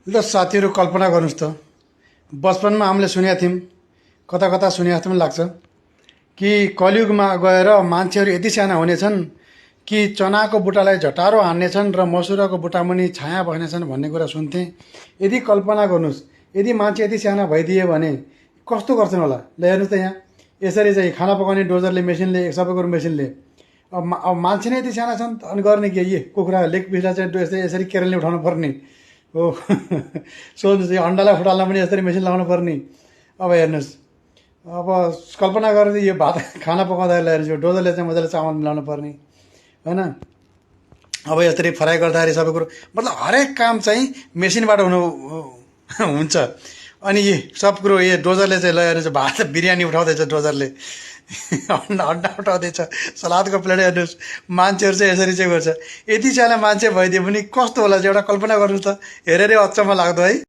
ल साथीहरू कल्पना गर्नुहोस् त बचपनमा हामीले सुनेका थियौँ कता कता सुने जस्तो पनि लाग्छ कि कलियुगमा गएर मान्छेहरू यति साना हुनेछन् कि चनाको बुट्टालाई झटारो हान्नेछन् र मसुराको बुट्टामुनि छाया बस्नेछन् भन्ने कुरा सुन्थेँ। यदि कल्पना गर्नुहोस् यदि मान्छे यति साना भइदिए भने कस्तो गर्छन् होला। ल हेर्नुहोस् त यहाँ यसरी चाहिँ खाना पकाउने डोजरले मेसिनले सबै कुरो मेसिनले अब मान्छे नै यति साना छन् अनि गर्ने के कुखुरा लेग पिसलाई चाहिँ यसरी केरलले उठाउनु पर्ने हो सोध्नुहोस् यो अन्डालाई फुटाल्न पनि यसरी मेसिन लगाउनु पर्ने। अब हेर्नुहोस् अब कल्पना गरेर यो भात खाना पकाउँदाखेरि हेर्नुहोस् यो डोजरले चाहिँ मजाले चामल मिलाउनु पर्ने होइन। अब यसरी फ्राई गर्दाखेरि सबै कुरो मतलब हरेक काम चाहिँ मेसिनबाट हुनु हुन्छ। अनि यी सब कुरो यो डोजरले चाहिँ ल हेर्नुहोस् भात बिरयानी उठाउँदैछ डोजरले अन्डा उठाउँदैछ सलादको प्लेट हेर्नुहोस् मान्छेहरू चाहिँ यसरी चाहिँ गर्छ। यति सानो मान्छे भइदियो भने कस्तो होला चाहिँ एउटा कल्पना गर्नुहोस् त। हेरेरै अचम्म लाग्दो है।